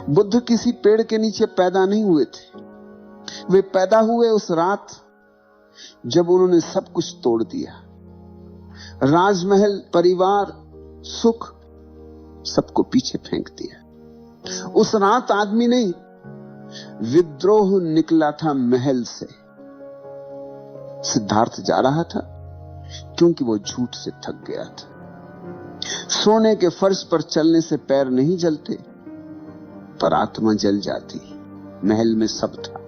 बुद्ध किसी पेड़ के नीचे पैदा नहीं हुए थे। वे पैदा हुए उस रात जब उन्होंने सब कुछ तोड़ दिया। राजमहल, परिवार, सुख, सबको पीछे फेंक दिया। उस रात आदमी नहीं, विद्रोह निकला था महल से। सिद्धार्थ जा रहा था क्योंकि वो झूठ से थक गया था। सोने के फर्श पर चलने से पैर नहीं जलते, पर आत्मा जल जाती। महल में सब था,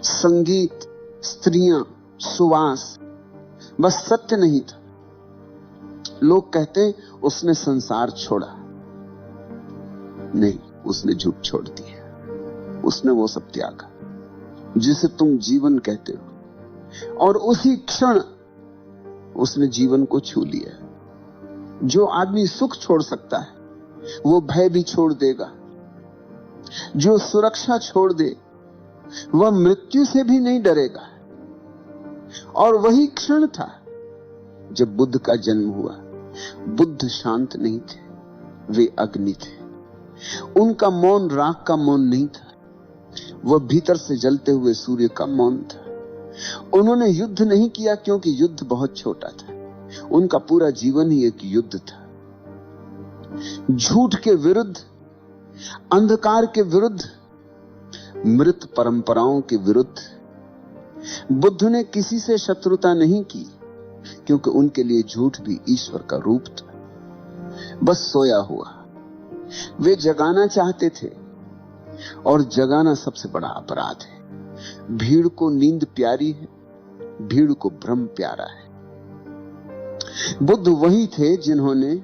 संगीत, स्त्रियां, सुवास, बस सत्य नहीं था। लोग कहते उसने संसार छोड़ा, नहीं, उसने झूठ छोड़ दिया। उसने वो सब त्यागा जिसे तुम जीवन कहते हो, और उसी क्षण उसने जीवन को छू लिया। जो आदमी सुख छोड़ सकता है वो भय भी छोड़ देगा। जो सुरक्षा छोड़ दे वह मृत्यु से भी नहीं डरेगा। और वही क्षण था जब बुद्ध का जन्म हुआ। बुद्ध शांत नहीं थे, वे अग्नि थे। उनका मौन राख का मौन नहीं था, वह भीतर से जलते हुए सूर्य का मौन था। उन्होंने युद्ध नहीं किया क्योंकि युद्ध बहुत छोटा था। उनका पूरा जीवन ही एक युद्ध था। झूठ के विरुद्ध, अंधकार के विरुद्ध, मृत परंपराओं के विरुद्ध। बुद्ध ने किसी से शत्रुता नहीं की क्योंकि उनके लिए झूठ भी ईश्वर का रूप था, बस सोया हुआ। वे जगाना चाहते थे, और जगाना सबसे बड़ा अपराध है। भीड़ को नींद प्यारी है, भीड़ को भ्रम प्यारा है। बुद्ध वही थे जिन्होंने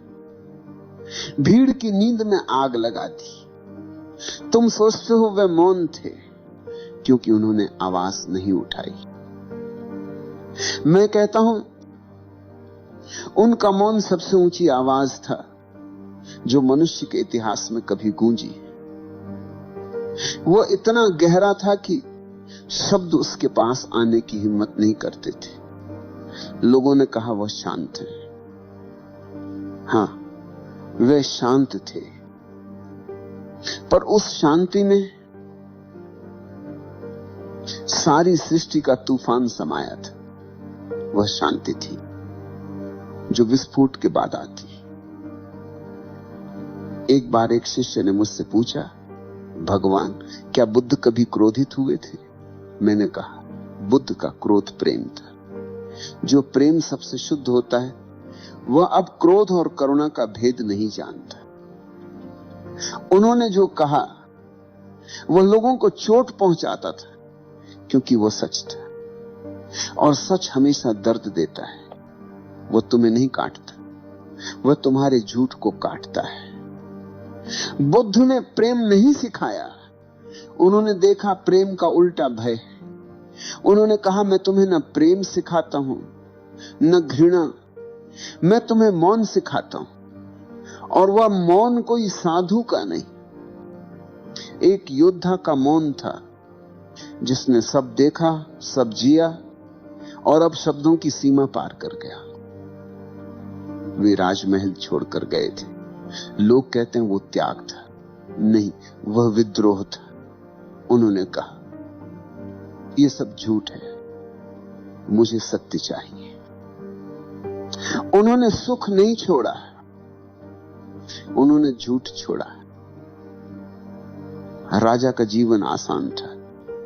भीड़ की नींद में आग लगा दी। तुम सोचते हो वे मौन थे क्योंकि उन्होंने आवाज नहीं उठाई। मैं कहता हूं उनका मौन सबसे ऊंची आवाज था जो मनुष्य के इतिहास में कभी गूंजी। वो इतना गहरा था कि शब्द उसके पास आने की हिम्मत नहीं करते थे। लोगों ने कहा वह शांत है। हां, वे शांत थे, पर उस शांति में सारी सृष्टि का तूफान समाया था। वह शांति थी जो विस्फोट के बाद आती। एक बार एक शिष्य ने मुझसे पूछा, भगवान, क्या बुद्ध कभी क्रोधित हुए थे? मैंने कहा, बुद्ध का क्रोध प्रेम था। जो प्रेम सबसे शुद्ध होता है वह अब क्रोध और करुणा का भेद नहीं जानता। उन्होंने जो कहा वह लोगों को चोट पहुंचाता था क्योंकि वह सच था, और सच हमेशा दर्द देता है। वह तुम्हें नहीं काटता, वह तुम्हारे झूठ को काटता है। बुद्ध ने प्रेम नहीं सिखाया, उन्होंने देखा प्रेम का उल्टा भय। उन्होंने कहा, मैं तुम्हें न प्रेम सिखाता हूं न घृणा, मैं तुम्हें मौन सिखाता हूं। और वह मौन कोई साधु का नहीं, एक योद्धा का मौन था जिसने सब देखा, सब जिया, और अब शब्दों की सीमा पार कर गया। वे राजमहल छोड़कर गए थे। लोग कहते हैं वो त्याग था, नहीं, वह विद्रोह था। उन्होंने कहा, ये सब झूठ है, मुझे सत्य चाहिए। उन्होंने सुख नहीं छोड़ा, उन्होंने झूठ छोड़ा। राजा का जीवन आसान था,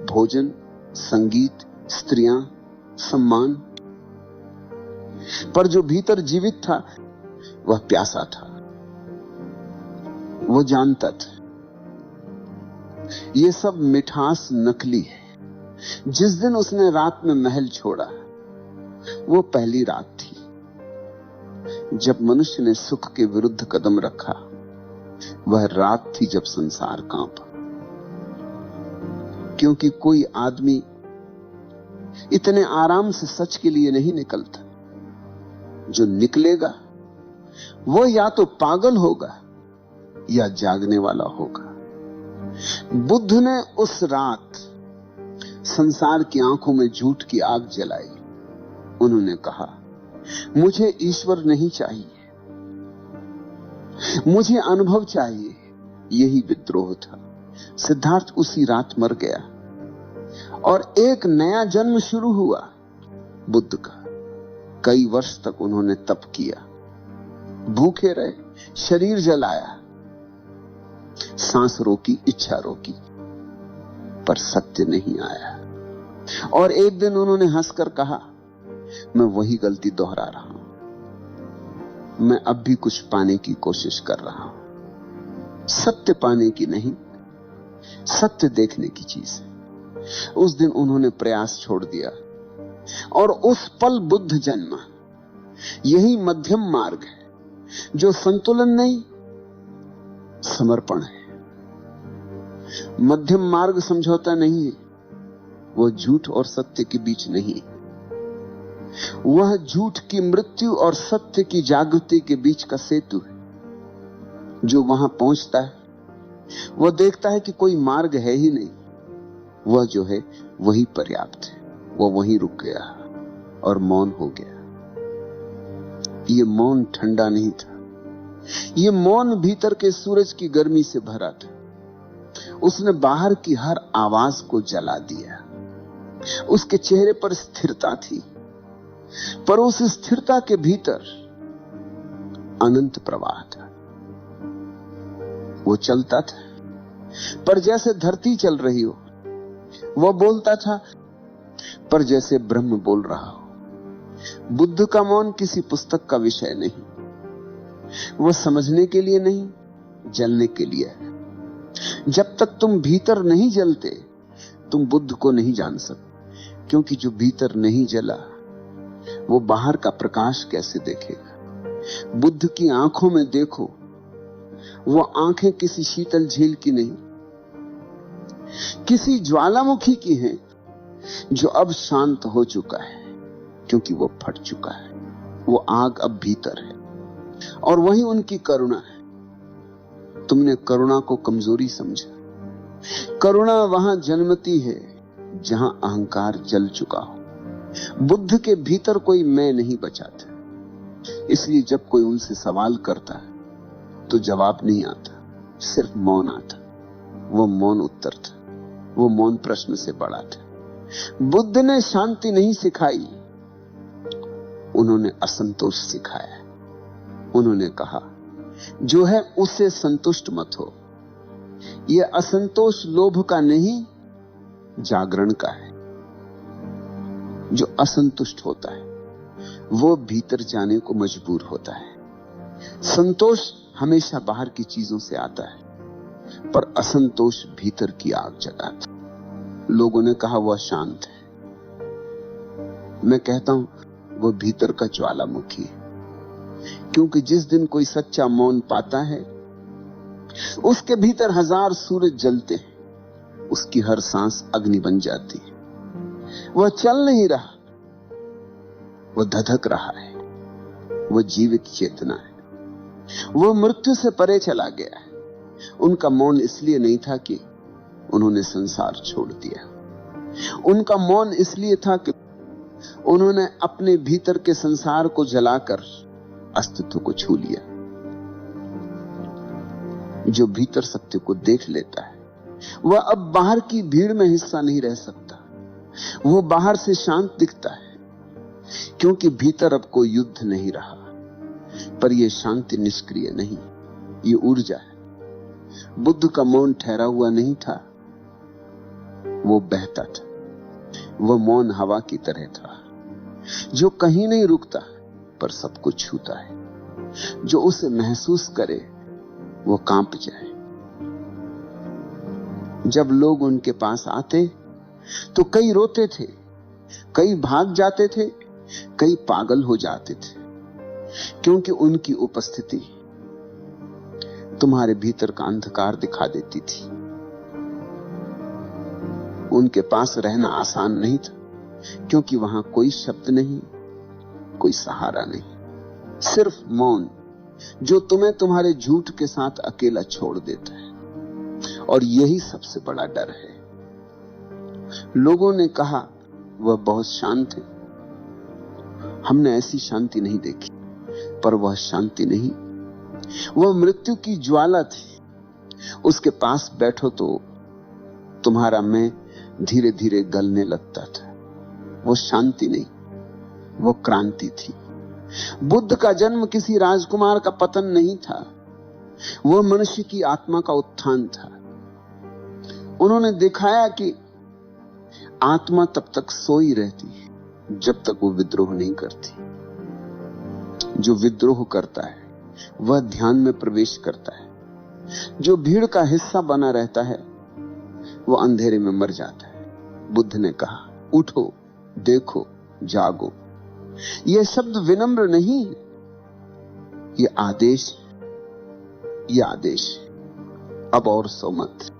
भोजन, संगीत, स्त्रियां, सम्मान। पर जो भीतर जीवित था वह प्यासा था। वो जानता था ये सब मिठास नकली है। जिस दिन उसने रात में महल छोड़ा, वो पहली रात थी जब मनुष्य ने सुख के विरुद्ध कदम रखा। वह रात थी जब संसार कांपा, क्योंकि कोई आदमी इतने आराम से सच के लिए नहीं निकलता। जो निकलेगा वो या तो पागल होगा या जागने वाला होगा। बुद्ध ने उस रात संसार की आंखों में झूठ की आग जलाई। उन्होंने कहा, मुझे ईश्वर नहीं चाहिए, मुझे अनुभव चाहिए। यही विद्रोह था। सिद्धार्थ उसी रात मर गया और एक नया जन्म शुरू हुआ बुद्ध का। कई वर्ष तक उन्होंने तप किया, भूखे रहे, शरीर जलाया, सांस रोकी, इच्छा रोकी, पर सत्य नहीं आया। और एक दिन उन्होंने हंसकर कहा, मैं वही गलती दोहरा रहा हूं, मैं अब भी कुछ पाने की कोशिश कर रहा हूं। सत्य पाने की नहीं, सत्य देखने की चीज है। उस दिन उन्होंने प्रयास छोड़ दिया और उस पल बुद्ध जन्मा। यही मध्यम मार्ग है, जो संतुलन नहीं, समर्पण है। मध्यम मार्ग समझौता नहीं है, वह झूठ और सत्य के बीच नहीं, वह झूठ की मृत्यु और सत्य की जागृति के बीच का सेतु है। जो वहां पहुंचता है वह देखता है कि कोई मार्ग है ही नहीं, वह जो है वही पर्याप्त है। वह वहीं रुक गया और मौन हो गया। यह मौन ठंडा नहीं था, यह मौन भीतर के सूरज की गर्मी से भरा था। उसने बाहर की हर आवाज को जला दिया। उसके चेहरे पर स्थिरता थी, पर उस स्थिरता के भीतर अनंत प्रवाह था। वो चलता था, पर जैसे धरती चल रही हो। वह बोलता था, पर जैसे ब्रह्म बोल रहा हो। बुद्ध का मौन किसी पुस्तक का विषय नहीं, वह समझने के लिए नहीं, जलने के लिए है। जब तक तुम भीतर नहीं जलते, तुम बुद्ध को नहीं जान सकते, क्योंकि जो भीतर नहीं जला वो बाहर का प्रकाश कैसे देखेगा। बुद्ध की आंखों में देखो, वो आंखें किसी शीतल झील की नहीं, किसी ज्वालामुखी की हैं, जो अब शांत हो चुका है, क्योंकि वो फट चुका है। वो आग अब भीतर है और वही उनकी करुणा है। तुमने करुणा को कमजोरी समझा। करुणा वहां जन्मती है जहां अहंकार जल चुका हो। बुद्ध के भीतर कोई मैं नहीं बचा था, इसलिए जब कोई उनसे सवाल करता है तो जवाब नहीं आता, सिर्फ मौन आता। वो मौन उत्तर था, वो मौन प्रश्न से बड़ा था। बुद्ध ने शांति नहीं सिखाई, उन्होंने असंतोष सिखाया। उन्होंने कहा, जो है उससे संतुष्ट मत हो। यह असंतोष लोभ का नहीं, जागरण का है। जो असंतुष्ट होता है वो भीतर जाने को मजबूर होता है। संतोष हमेशा बाहर की चीजों से आता है, पर असंतोष भीतर की आग जगाता। लोगों ने कहा वह शांत है, मैं कहता हूं वह भीतर का ज्वालामुखी है। क्योंकि जिस दिन कोई सच्चा मौन पाता है, उसके भीतर हजार सूरज जलते हैं, उसकी हर सांस अग्नि बन जाती है। वह चल नहीं रहा, वह धधक रहा है, वह जीवित चेतना है, वह मृत्यु से परे चला गया है। उनका मौन इसलिए नहीं था कि उन्होंने संसार छोड़ दिया, उनका मौन इसलिए था कि उन्होंने अपने भीतर के संसार को जलाकर अस्तित्व को छू लिया। जो भीतर सत्य को देख लेता है वह अब बाहर की भीड़ में हिस्सा नहीं रह सकता। वो बाहर से शांत दिखता है, क्योंकि भीतर अब कोई युद्ध नहीं रहा। पर यह शांति निष्क्रिय नहीं, ये ऊर्जा है। बुद्ध का मौन ठहरा हुआ नहीं था, वो बहता था। वह मौन हवा की तरह था, जो कहीं नहीं रुकता पर सबको छूता है। जो उसे महसूस करे वो कांप जाए। जब लोग उनके पास आते तो कई रोते थे, कई भाग जाते थे, कई पागल हो जाते थे, क्योंकि उनकी उपस्थिति तुम्हारे भीतर का अंधकार दिखा देती थी। उनके पास रहना आसान नहीं था, क्योंकि वहां कोई शब्द नहीं, कोई सहारा नहीं, सिर्फ मौन, जो तुम्हें तुम्हारे झूठ के साथ अकेला छोड़ देता है। और यही सबसे बड़ा डर है। लोगों ने कहा वह बहुत शांत है, हमने ऐसी शांति नहीं देखी। पर वह शांति नहीं, वह मृत्यु की ज्वाला थी। उसके पास बैठो तो तुम्हारा मैं धीरे धीरे गलने लगता था। वो शांति नहीं, वो क्रांति थी। बुद्ध का जन्म किसी राजकुमार का पतन नहीं था, वो मनुष्य की आत्मा का उत्थान था। उन्होंने दिखाया कि आत्मा तब तक सोई रहती है जब तक वो विद्रोह नहीं करती। जो विद्रोह करता है वह ध्यान में प्रवेश करता है। जो भीड़ का हिस्सा बना रहता है वो अंधेरे में मर जाता है। बुद्ध ने कहा, उठो, देखो, जागो। यह शब्द विनम्र नहीं है, यह आदेश है, यह आदेश है। अब और सो मत।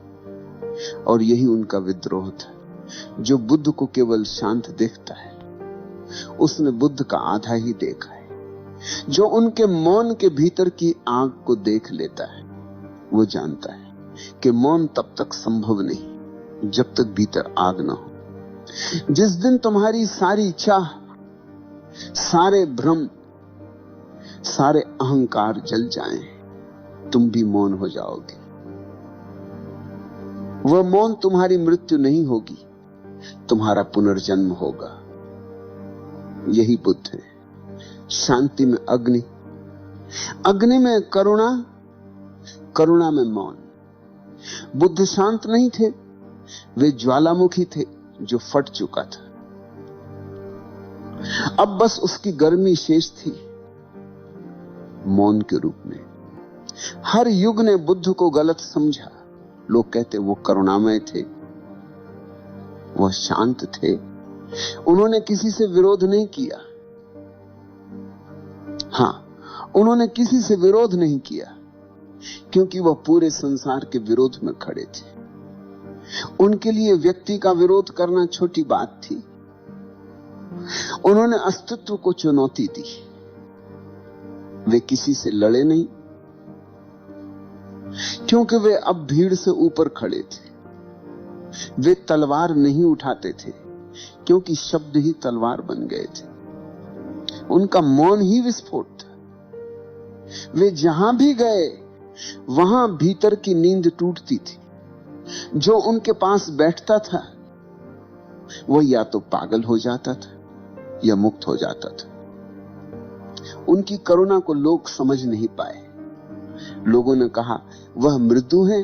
और यही उनका विद्रोह था। जो बुद्ध को केवल शांत देखता है उसने बुद्ध का आधा ही देखा है। जो उनके मौन के भीतर की आग को देख लेता है वो जानता है कि मौन तब तक संभव नहीं जब तक भीतर आग ना हो। जिस दिन तुम्हारी सारी चाह, सारे भ्रम, सारे अहंकार जल जाएं, तुम भी मौन हो जाओगे। वह मौन तुम्हारी मृत्यु नहीं होगी, तुम्हारा पुनर्जन्म होगा। यही बुद्ध है। शांति में अग्नि, अग्नि में करुणा, करुणा में मौन। बुद्ध शांत नहीं थे, वे ज्वालामुखी थे जो फट चुका था। अब बस उसकी गर्मी शेष थी मौन के रूप में। हर युग ने बुद्ध को गलत समझा। लोग कहते वो करुणामय थे, वह शांत थे, उन्होंने किसी से विरोध नहीं किया। हां, उन्होंने किसी से विरोध नहीं किया क्योंकि वह पूरे संसार के विरोध में खड़े थे। उनके लिए व्यक्ति का विरोध करना छोटी बात थी। उन्होंने अस्तित्व को चुनौती दी। वे किसी से लड़े नहीं क्योंकि वे अब भीड़ से ऊपर खड़े थे। वे तलवार नहीं उठाते थे क्योंकि शब्द ही तलवार बन गए थे। उनका मौन ही विस्फोट था। वे जहां भी गए वहां भीतर की नींद टूटती थी। जो उनके पास बैठता था वह या तो पागल हो जाता था या मुक्त हो जाता था। उनकी करुणा को लोग समझ नहीं पाए। लोगों ने कहा वह मृदु है,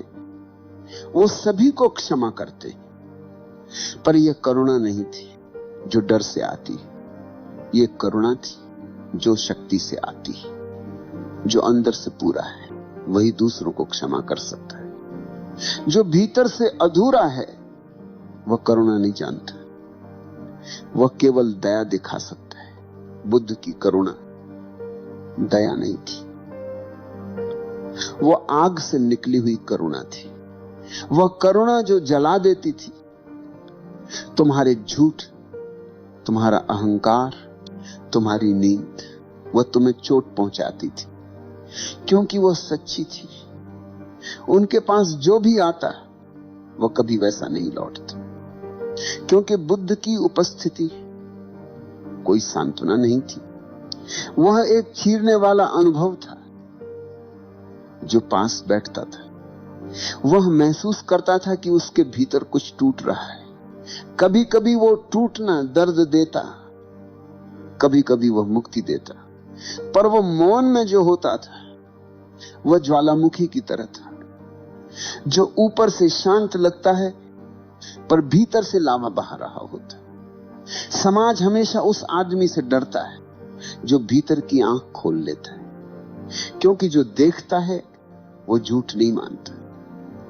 वो सभी को क्षमा करते। पर यह करुणा नहीं थी जो डर से आती, यह करुणा थी जो शक्ति से आती। जो अंदर से पूरा है वही दूसरों को क्षमा कर सकता है। जो भीतर से अधूरा है वह करुणा नहीं जानता, वह केवल दया दिखा सकता है। बुद्ध की करुणा दया नहीं थी, वह आग से निकली हुई करुणा थी। वह करुणा जो जला देती थी। तुम्हारे झूठ, तुम्हारा अहंकार, तुम्हारी नींद, वह तुम्हें चोट पहुंचाती थी क्योंकि वह सच्ची थी। उनके पास जो भी आता वह कभी वैसा नहीं लौटता क्योंकि बुद्ध की उपस्थिति कोई सांत्वना नहीं थी। वह एक चीरने वाला अनुभव था। जो पास बैठता था वह महसूस करता था कि उसके भीतर कुछ टूट रहा है। कभी कभी वो टूटना दर्द देता, कभी कभी वह मुक्ति देता। पर वो मौन में जो होता था वह ज्वालामुखी की तरह था जो ऊपर से शांत लगता है पर भीतर से लावा बहा रहा होता। समाज हमेशा उस आदमी से डरता है जो भीतर की आंख खोल लेता है, क्योंकि जो देखता है वो झूठ नहीं मानता,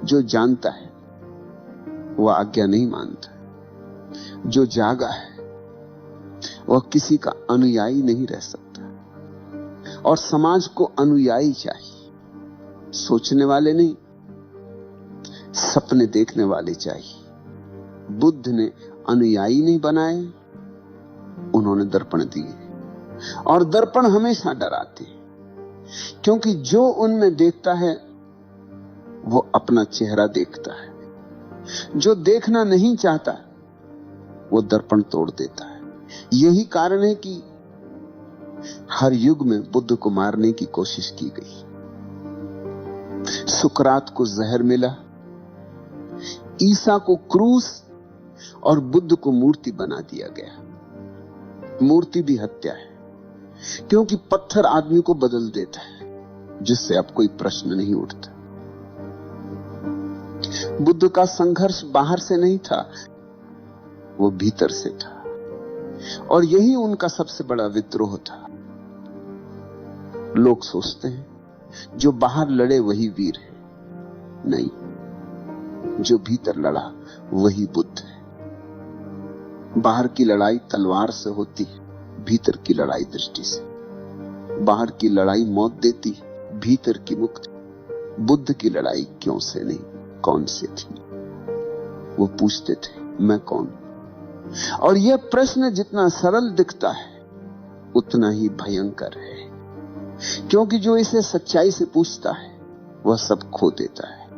जो जानता है वह आज्ञा नहीं मानता, जो जागा है वह किसी का अनुयायी नहीं रह सकता। और समाज को अनुयायी चाहिए, सोचने वाले नहीं, सपने देखने वाले चाहिए। बुद्ध ने अनुयायी नहीं बनाए, उन्होंने दर्पण दिए। और दर्पण हमेशा डराते क्योंकि जो उनमें देखता है वो अपना चेहरा देखता है। जो देखना नहीं चाहता वो दर्पण तोड़ देता है। यही कारण है कि हर युग में बुद्ध को मारने की कोशिश की गई। सुकरात को जहर मिला, ईसा को क्रूस और बुद्ध को मूर्ति बना दिया गया। मूर्ति भी हत्या है, क्योंकि पत्थर आदमी को बदल देता है, जिससे अब कोई प्रश्न नहीं उठता। बुद्ध का संघर्ष बाहर से नहीं था, वो भीतर से था, और यही उनका सबसे बड़ा विद्रोह था। लोग सोचते हैं जो बाहर लड़े वही वीर है, नहीं, जो भीतर लड़ा वही बुद्ध है। बाहर की लड़ाई तलवार से होती है, भीतर की लड़ाई दृष्टि से। बाहर की लड़ाई मौत देती है, भीतर की मुक्ति। बुद्ध की लड़ाई क्यों से नहीं, कौन से थी। वो पूछते थे मैं कौन। और यह प्रश्न जितना सरल दिखता है उतना ही भयंकर है, क्योंकि जो इसे सच्चाई से पूछता है वह सब खो देता है।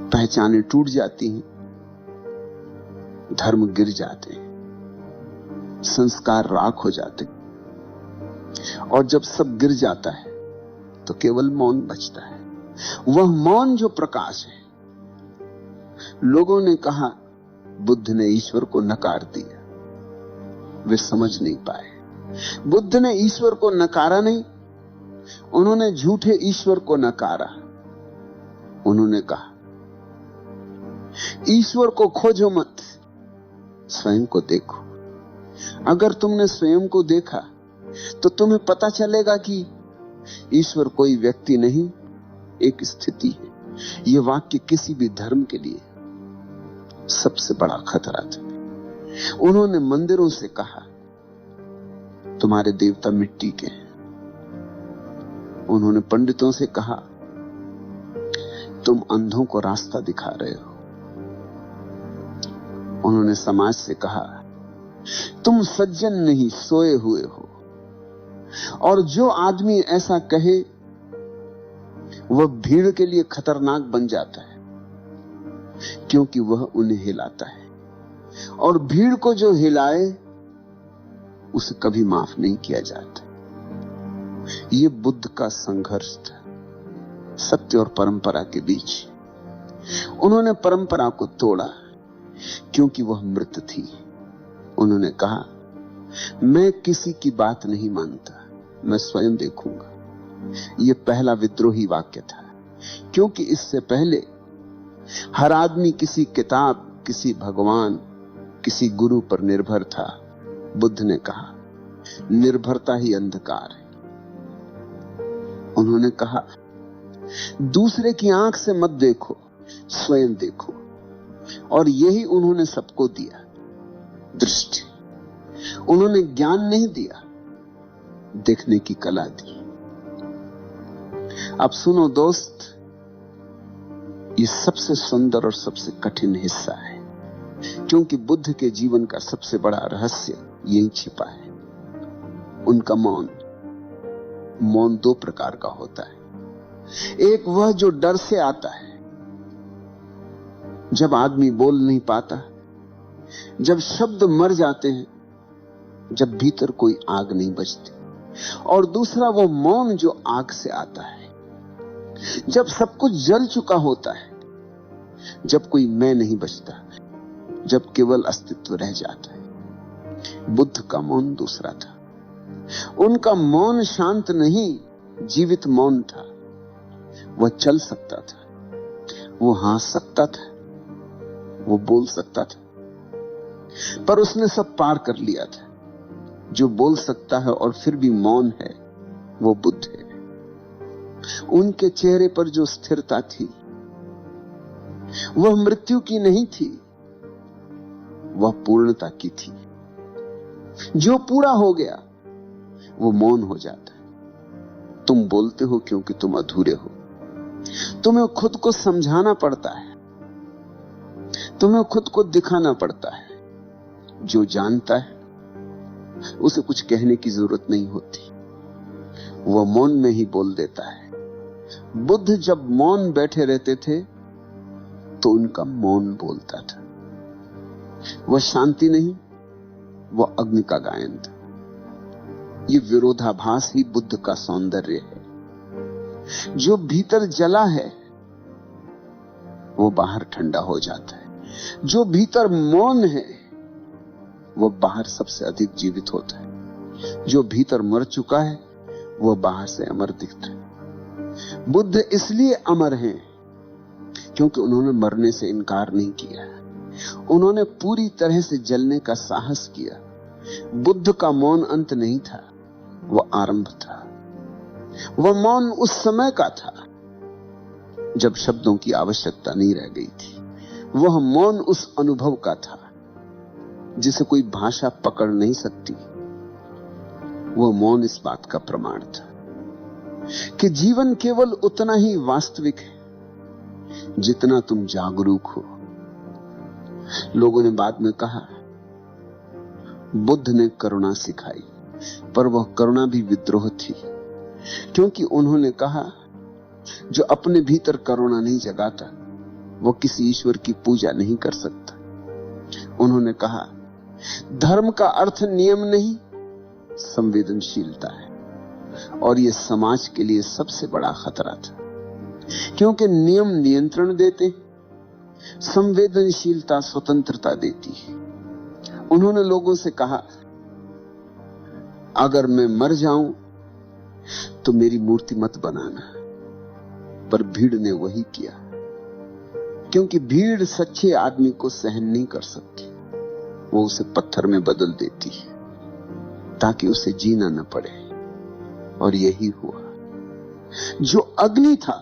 पहचानें टूट जाती हैं, धर्म गिर जाते हैं, संस्कार राख हो जाते हैं, और जब सब गिर जाता है तो केवल मौन बचता है। वह मौन जो प्रकाश है। लोगों ने कहा बुद्ध ने ईश्वर को नकार दिया, वे समझ नहीं पाए। बुद्ध ने ईश्वर को नकारा नहीं, उन्होंने झूठे ईश्वर को नकारा। उन्होंने कहा ईश्वर को खोजो मत, स्वयं को देखो। अगर तुमने स्वयं को देखा तो तुम्हें पता चलेगा कि ईश्वर कोई व्यक्ति नहीं, एक स्थिति है। यह वाक्य किसी भी धर्म के लिए सबसे बड़ा खतरा था। उन्होंने मंदिरों से कहा तुम्हारे देवता मिट्टी के हैं। उन्होंने पंडितों से कहा तुम अंधों को रास्ता दिखा रहे हो। उन्होंने समाज से कहा तुम सज्जन नहीं सोए हुए हो। और जो आदमी ऐसा कहे वह भीड़ के लिए खतरनाक बन जाता है, क्योंकि वह उन्हें हिलाता है, और भीड़ को जो हिलाए उसे कभी माफ नहीं किया जाता। यह बुद्ध का संघर्ष था सत्य और परंपरा के बीच। उन्होंने परंपरा को तोड़ा क्योंकि वह मृत थी। उन्होंने कहा मैं किसी की बात नहीं मानता, मैं स्वयं देखूंगा। यह पहला विद्रोही वाक्य था, क्योंकि इससे पहले हर आदमी किसी किताब, किसी भगवान, किसी गुरु पर निर्भर था। बुद्ध ने कहा निर्भरता ही अंधकार है। उन्होंने कहा दूसरे की आंख से मत देखो, स्वयं देखो। और यही उन्होंने सबको दिया, दृष्टि। उन्होंने ज्ञान नहीं दिया, देखने की कला दी। अब सुनो दोस्त, ये सबसे सुंदर और सबसे कठिन हिस्सा है, क्योंकि बुद्ध के जीवन का सबसे बड़ा रहस्य यही छिपा है। उनका मौन। मौन दो प्रकार का होता है। एक वह जो डर से आता है, जब आदमी बोल नहीं पाता, जब शब्द मर जाते हैं, जब भीतर कोई आग नहीं बचती। और दूसरा वो मौन जो आग से आता है, जब सब कुछ जल चुका होता है, जब कोई मैं नहीं बचता, जब केवल अस्तित्व रह जाता है। बुद्ध का मौन दूसरा था। उनका मौन शांत नहीं, जीवित मौन था। वह चल सकता था, वो हंस सकता था, वो बोल सकता था, पर उसने सब पार कर लिया था। जो बोल सकता है और फिर भी मौन है, वो बुद्ध है। उनके चेहरे पर जो स्थिरता थी वह मृत्यु की नहीं थी, वह पूर्णता की थी। जो पूरा हो गया वो मौन हो जाता है। तुम बोलते हो क्योंकि तुम अधूरे हो। तुम्हें खुद को समझाना पड़ता है, तुम्हें खुद को दिखाना पड़ता है। जो जानता है उसे कुछ कहने की जरूरत नहीं होती, वह मौन में ही बोल देता है। बुद्ध जब मौन बैठे रहते थे तो उनका मौन बोलता था। वह शांति नहीं, वह अग्नि का गायन था। यह विरोधाभास ही बुद्ध का सौंदर्य है। जो भीतर जला है वो बाहर ठंडा हो जाता है। जो भीतर मौन है वो बाहर सबसे अधिक जीवित होता है। जो भीतर मर चुका है वो बाहर से अमर दिखता है। बुद्ध इसलिए अमर हैं क्योंकि उन्होंने मरने से इनकार नहीं किया। उन्होंने पूरी तरह से जलने का साहस किया। बुद्ध का मौन अंत नहीं था, वह आरंभ था। वह मौन उस समय का था जब शब्दों की आवश्यकता नहीं रह गई थी। वह मौन उस अनुभव का था जिसे कोई भाषा पकड़ नहीं सकती। वह मौन इस बात का प्रमाण था कि जीवन केवल उतना ही वास्तविक है जितना तुम जागरूक हो। लोगों ने बाद में कहा बुद्ध ने करुणा सिखाई, पर वह करुणा भी विद्रोह थी, क्योंकि उन्होंने कहा जो अपने भीतर करुणा नहीं जगाता वो किसी ईश्वर की पूजा नहीं कर सकता। उन्होंने कहा धर्म का अर्थ नियम नहीं संवेदनशीलता है, और यह समाज के लिए सबसे बड़ा खतरा था, क्योंकि नियम नियंत्रण देते, संवेदनशीलता स्वतंत्रता देती है। उन्होंने लोगों से कहा अगर मैं मर जाऊं तो मेरी मूर्ति मत बनाना, पर भीड़ ने वही किया, क्योंकि भीड़ सच्चे आदमी को सहन नहीं कर सकती। वो उसे पत्थर में बदल देती है ताकि उसे जीना न पड़े, और यही हुआ। जो अग्नि था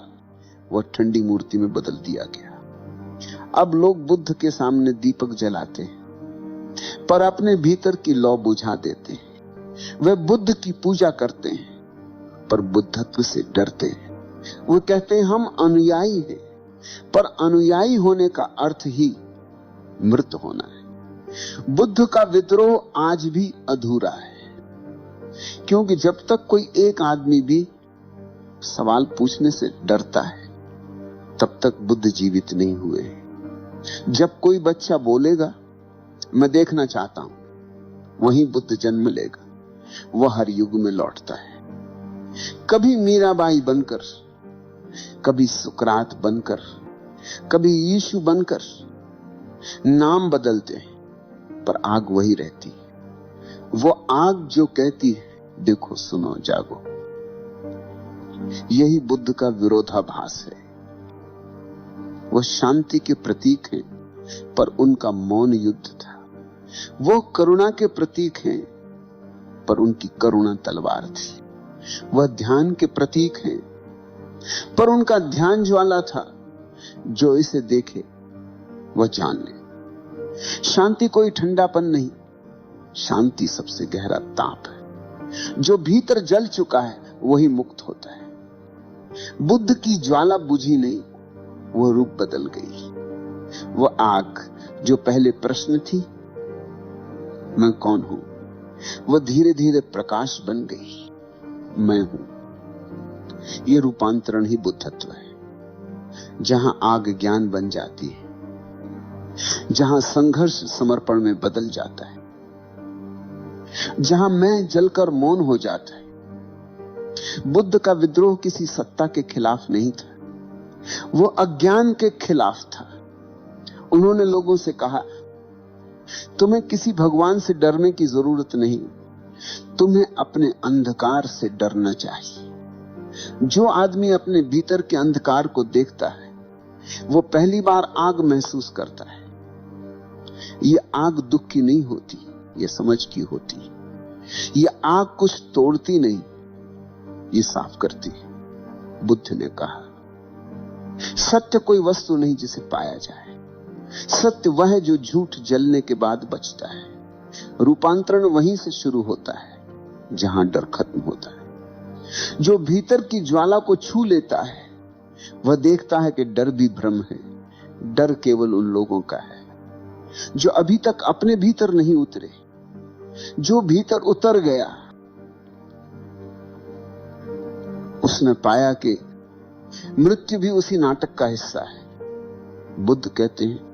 वह ठंडी मूर्ति में बदल दिया गया। अब लोग बुद्ध के सामने दीपक जलाते हैं पर अपने भीतर की लौ बुझा देते हैं। वे बुद्ध की पूजा करते हैं पर बुद्धत्व से डरते हैं। वो कहते हैं हम अनुयायी हैं, पर अनुयायी होने का अर्थ ही मृत होना है। बुद्ध का विद्रोह आज भी अधूरा है, क्योंकि जब तक कोई एक आदमी भी सवाल पूछने से डरता है तब तक बुद्ध जीवित नहीं हुए। जब कोई बच्चा बोलेगा मैं देखना चाहता हूं, वहीं बुद्ध जन्म लेगा। वह हर युग में लौटता है, कभी मीराबाई बनकर, कभी सुकरात बनकर, कभी यीशु बनकर। नाम बदलते हैं पर आग वही रहती है। वो आग जो कहती है देखो सुनो जागो। यही बुद्ध का विरोधाभास है। वो शांति के प्रतीक हैं पर उनका मौन युद्ध था। वो करुणा के प्रतीक हैं पर उनकी करुणा तलवार थी। वह ध्यान के प्रतीक हैं पर उनका ध्यान ज्वाला था। जो इसे देखे वह जान ले। शांति कोई ठंडापन नहीं, शांति सबसे गहरा ताप है। जो भीतर जल चुका है वही मुक्त होता है। बुद्ध की ज्वाला बुझी नहीं, वो रूप बदल गई। वो आग जो पहले प्रश्न थी मैं कौन हूं, वो धीरे धीरे प्रकाश बन गई, मैं हूं। ये रूपांतरण ही बुद्धत्व है, जहां आग ज्ञान बन जाती है, जहां संघर्ष समर्पण में बदल जाता है, जहां मैं जलकर मौन हो जाता है। बुद्ध का विद्रोह किसी सत्ता के खिलाफ नहीं था, वो अज्ञान के खिलाफ था। उन्होंने लोगों से कहा तुम्हें किसी भगवान से डरने की जरूरत नहीं, तुम्हें अपने अंधकार से डरना चाहिए। जो आदमी अपने भीतर के अंधकार को देखता है वो पहली बार आग महसूस करता है। ये आग दुख की नहीं होती, ये समझ की होती है। ये आग कुछ तोड़ती नहीं, ये साफ करती है। बुद्ध ने कहा सत्य कोई वस्तु नहीं जिसे पाया जाए, सत्य वह है जो झूठ जलने के बाद बचता है। रूपांतरण वहीं से शुरू होता है जहां डर खत्म होता है। जो भीतर की ज्वाला को छू लेता है वह देखता है कि डर भी भ्रम है। डर केवल उन लोगों का है जो अभी तक अपने भीतर नहीं उतरे। जो भीतर उतर गया उसने पाया कि मृत्यु भी उसी नाटक का हिस्सा है। बुद्ध कहते हैं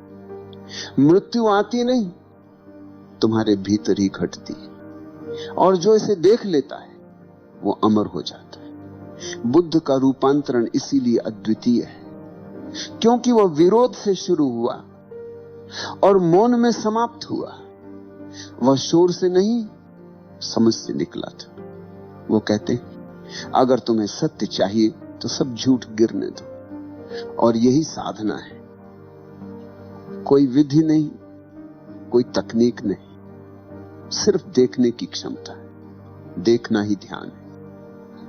मृत्यु आती नहीं, तुम्हारे भीतर ही घटती है, और जो इसे देख लेता है वो अमर हो जाता है। बुद्ध का रूपांतरण इसीलिए अद्वितीय है क्योंकि वह विरोध से शुरू हुआ और मौन में समाप्त हुआ। वह शोर से नहीं, समझ से निकला था। वो कहते हैं, अगर तुम्हें सत्य चाहिए तो सब झूठ गिरने दो, और यही साधना है। कोई विधि नहीं, कोई तकनीक नहीं, सिर्फ देखने की क्षमता है। देखना ही ध्यान है।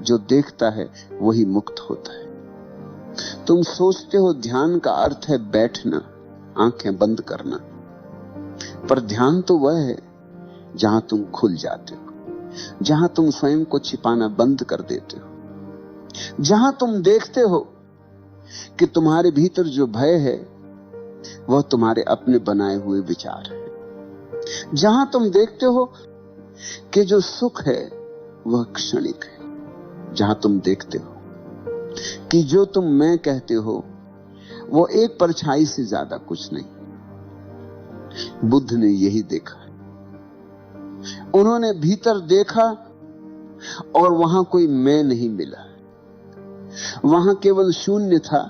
जो देखता है वही मुक्त होता है। तुम सोचते हो ध्यान का अर्थ है बैठना, आंखें बंद करना, पर ध्यान तो वह है जहां तुम खुल जाते हो, जहां तुम स्वयं को छिपाना बंद कर देते हो, जहां तुम देखते हो कि तुम्हारे भीतर जो भय है वह तुम्हारे अपने बनाए हुए विचार है, जहां तुम देखते हो कि जो सुख है वह क्षणिक है, जहां तुम देखते हो कि जो तुम मैं कहते हो वो एक परछाई से ज्यादा कुछ नहीं। बुद्ध ने यही देखा। उन्होंने भीतर देखा और वहां कोई मैं नहीं मिला। वहां केवल शून्य था,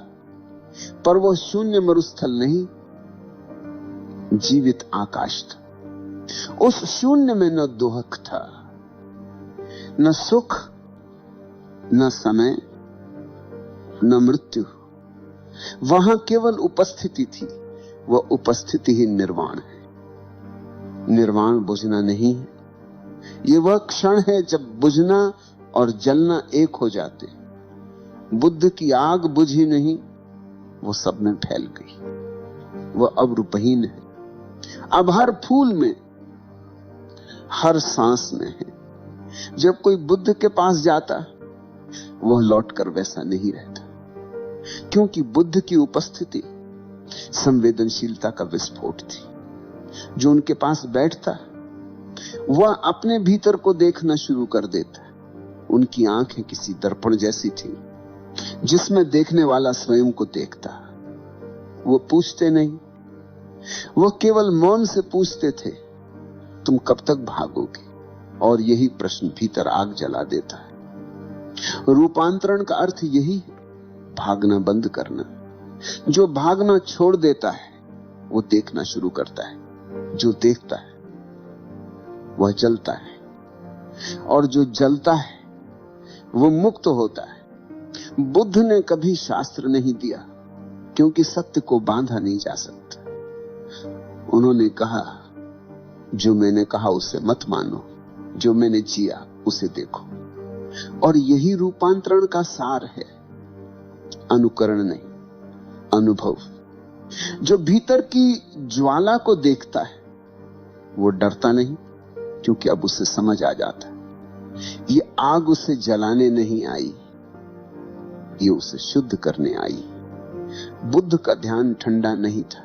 पर वह शून्य मरुस्थल नहीं, जीवित आकाश था। उस शून्य में न दोहक था, न सुख, न समय, न मृत्यु। वहां केवल उपस्थिति थी। वह उपस्थिति ही निर्वाण है। निर्वाण बुझना नहीं है। यह वह क्षण है जब बुझना और जलना एक हो जाते। बुद्ध की आग बुझी नहीं, वो सब में फैल गई। वह अब रूपहीन है। अब हर फूल में, हर सांस में है। जब कोई बुद्ध के पास जाता वह लौटकर वैसा नहीं रहता, क्योंकि बुद्ध की उपस्थिति संवेदनशीलता का विस्फोट थी। जो उनके पास बैठता वह अपने भीतर को देखना शुरू कर देता। उनकी आंखें किसी दर्पण जैसी थी जिसमें देखने वाला स्वयं को देखता। वो पूछते नहीं, वो केवल मौन से पूछते थे, तुम कब तक भागोगे? और यही प्रश्न भीतर आग जला देता है। रूपांतरण का अर्थ यही है, भागना बंद करना। जो भागना छोड़ देता है वो देखना शुरू करता है। जो देखता है वह जलता है, और जो जलता है वो मुक्त होता है। बुद्ध ने कभी शास्त्र नहीं दिया, क्योंकि सत्य को बांधा नहीं जा सकता। उन्होंने कहा, जो मैंने कहा उसे मत मानो, जो मैंने जिया उसे देखो। और यही रूपांतरण का सार है, अनुकरण नहीं, अनुभव। जो भीतर की ज्वाला को देखता है वो डरता नहीं, क्योंकि अब उसे समझ आ जाता है ये आग उसे जलाने नहीं आई, ये उसे शुद्ध करने आई। बुद्ध का ध्यान ठंडा नहीं था।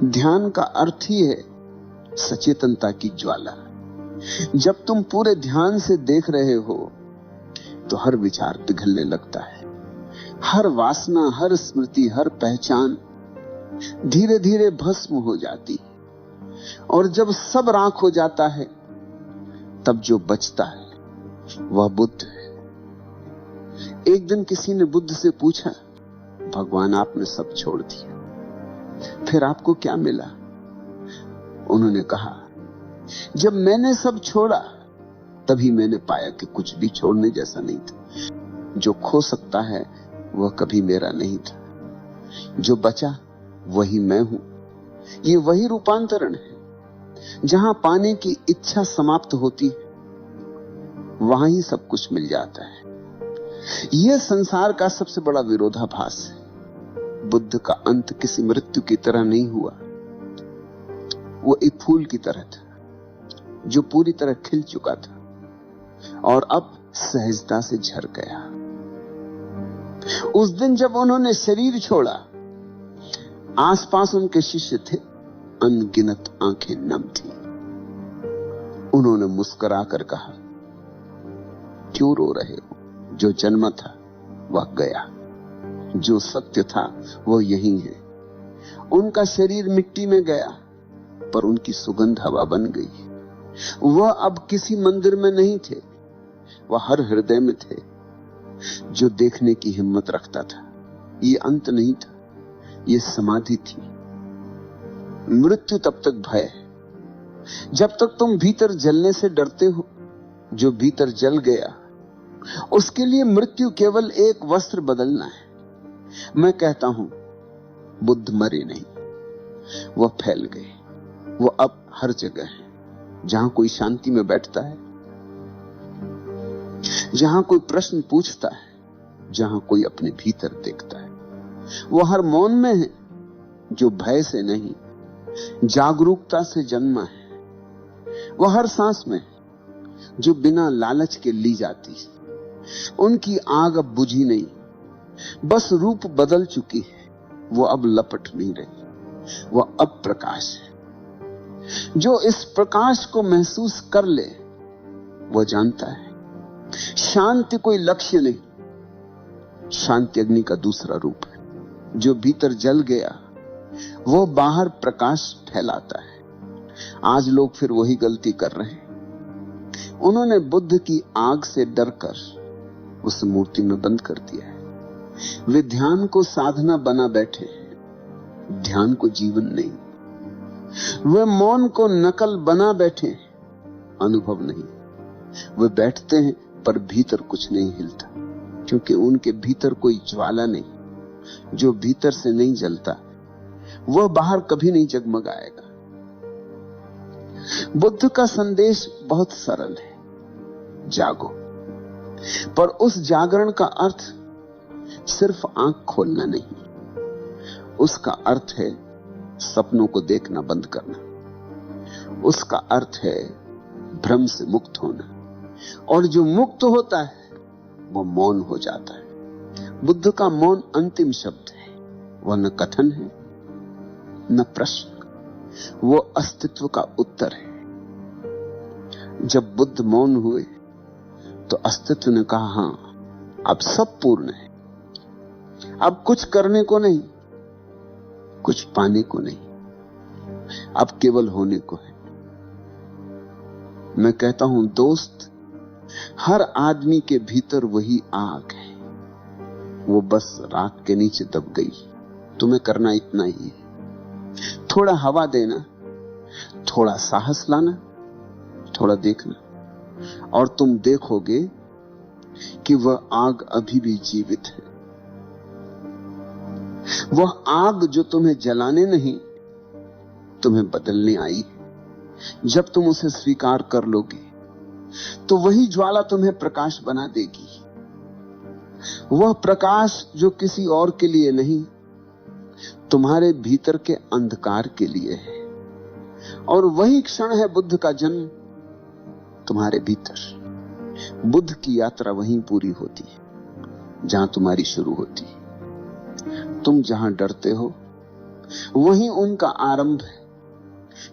ध्यान का अर्थ ही है सचेतनता की ज्वाला। जब तुम पूरे ध्यान से देख रहे हो तो हर विचार पिघलने लगता है। हर वासना, हर स्मृति, हर पहचान धीरे धीरे भस्म हो जाती है। और जब सब राख हो जाता है तब जो बचता है वह बुद्ध है। एक दिन किसी ने बुद्ध से पूछा, भगवान आपने सब छोड़ दिया, फिर आपको क्या मिला? उन्होंने कहा, जब मैंने सब छोड़ा तभी मैंने पाया कि कुछ भी छोड़ने जैसा नहीं था। जो खो सकता है वह कभी मेरा नहीं था। जो बचा वही मैं हूं। ये वही रूपांतरण है। जहां पाने की इच्छा समाप्त होती है वहां ही सब कुछ मिल जाता है। यह संसार का सबसे बड़ा विरोधाभास है। बुद्ध का अंत किसी मृत्यु की तरह नहीं हुआ। वो एक फूल की तरह था जो पूरी तरह खिल चुका था और अब सहजता से झर गया। उस दिन जब उन्होंने शरीर छोड़ा, आसपास उनके शिष्य थे, अनगिनत आंखें नम थी। उन्होंने मुस्कुराकर कहा, क्यों रो रहे हो? जो जन्मा था वह गया, जो सत्य था वो यही है। उनका शरीर मिट्टी में गया, पर उनकी सुगंध हवा बन गई। वह अब किसी मंदिर में नहीं थे, वह हर हृदय में थे, जो देखने की हिम्मत रखता था। ये अंत नहीं था, ये समाधि थी। मृत्यु तब तक भय है जब तक तुम भीतर जलने से डरते हो। जो भीतर जल गया उसके लिए मृत्यु केवल एक वस्त्र बदलना है। मैं कहता हूं बुद्ध मरे नहीं, वह फैल गए। वो अब हर जगह है। जहां कोई शांति में बैठता है, जहां कोई प्रश्न पूछता है, जहां कोई अपने भीतर देखता है, वो हर मौन में है जो भय से नहीं जागरूकता से जन्मा है। वो हर सांस में जो बिना लालच के ली जाती है। उनकी आग अब बुझी नहीं, बस रूप बदल चुकी है। वो अब लपट नहीं रही, वो अब प्रकाश है। जो इस प्रकाश को महसूस कर ले वो जानता है शांति कोई लक्ष्य नहीं, शांति अग्नि का दूसरा रूप है। जो भीतर जल गया वो बाहर प्रकाश फैलाता है। आज लोग फिर वही गलती कर रहे हैं। उन्होंने बुद्ध की आग से डरकर उस मूर्ति में बंद कर दिया है। वे ध्यान को साधना बना बैठे हैं, ध्यान को जीवन नहीं। वे मौन को नकल बना बैठे, अनुभव नहीं। वे बैठते हैं पर भीतर कुछ नहीं हिलता, क्योंकि उनके भीतर कोई ज्वाला नहीं। जो भीतर से नहीं जलता वह बाहर कभी नहीं जगमगाएगा। बुद्ध का संदेश बहुत सरल है, जागो। पर उस जागरण का अर्थ सिर्फ आंख खोलना नहीं, उसका अर्थ है सपनों को देखना बंद करना। उसका अर्थ है भ्रम से मुक्त होना। और जो मुक्त होता है वो मौन हो जाता है। बुद्ध का मौन अंतिम शब्द है। वह न कथन है न प्रश्न, वो अस्तित्व का उत्तर है। जब बुद्ध मौन हुए तो अस्तित्व ने कहा, हां अब सब पूर्ण है। अब कुछ करने को नहीं, कुछ पाने को नहीं, अब केवल होने को है। मैं कहता हूं दोस्त, हर आदमी के भीतर वही आग है। वो बस राख के नीचे दब गई। तुम्हें करना इतना ही है, थोड़ा हवा देना, थोड़ा साहस लाना, थोड़ा देखना, और तुम देखोगे कि वह आग अभी भी जीवित है। वह आग जो तुम्हें जलाने नहीं, तुम्हें बदलने आई है। जब तुम उसे स्वीकार कर लोगे तो वही ज्वाला तुम्हें प्रकाश बना देगी। वह प्रकाश जो किसी और के लिए नहीं, तुम्हारे भीतर के अंधकार के लिए है। और वही क्षण है बुद्ध का जन्म तुम्हारे भीतर। बुद्ध की यात्रा वहीं पूरी होती है जहां तुम्हारी शुरू होती है। तुम जहां डरते हो वहीं उनका आरंभ है।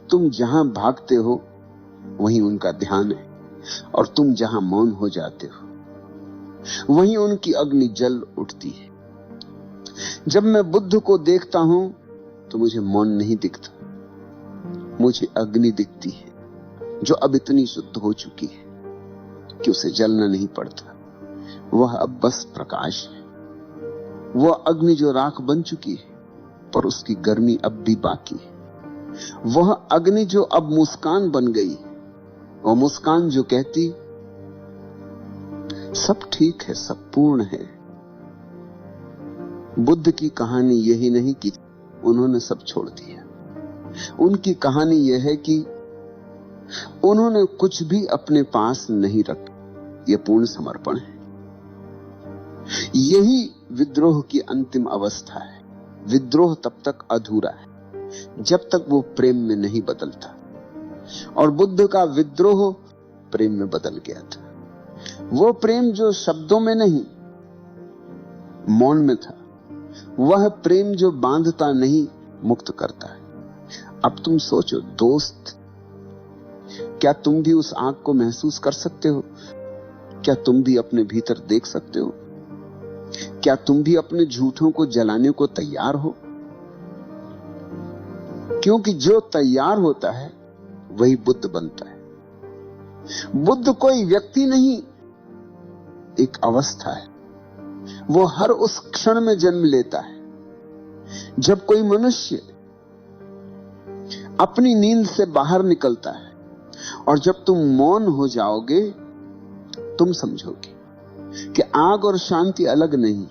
तुम जहां भागते हो वहीं उनका ध्यान है। और तुम जहां मौन हो जाते हो वहीं उनकी अग्नि जल उठती है। जब मैं बुद्ध को देखता हूं तो मुझे मौन नहीं दिखता, मुझे अग्नि दिखती है जो अब इतनी शुद्ध हो चुकी है कि उसे जलना नहीं पड़ता। वह अब बस प्रकाश है। वह अग्नि जो राख बन चुकी है पर उसकी गर्मी अब भी बाकी है। वह अग्नि जो अब मुस्कान बन गई, वह मुस्कान जो कहती सब ठीक है, सब पूर्ण है। बुद्ध की कहानी यही नहीं कि उन्होंने सब छोड़ दिया। उनकी कहानी यह है कि उन्होंने कुछ भी अपने पास नहीं रखा। यह पूर्ण समर्पण है। यही विद्रोह की अंतिम अवस्था है। विद्रोह तब तक अधूरा है जब तक वो प्रेम में नहीं बदलता। और बुद्ध का विद्रोह प्रेम में बदल गया था। वो प्रेम जो शब्दों में नहीं, मौन में था। वह प्रेम जो बांधता नहीं, मुक्त करता है। अब तुम सोचो दोस्त, क्या तुम भी उस आग को महसूस कर सकते हो? क्या तुम भी अपने भीतर देख सकते हो? क्या तुम भी अपने झूठों को जलाने को तैयार हो? क्योंकि जो तैयार होता है वही बुद्ध बनता है। बुद्ध कोई व्यक्ति नहीं, एक अवस्था है। वो हर उस क्षण में जन्म लेता है जब कोई मनुष्य अपनी नींद से बाहर निकलता है। और जब तुम मौन हो जाओगे, तुम समझोगे कि आग और शांति अलग नहीं,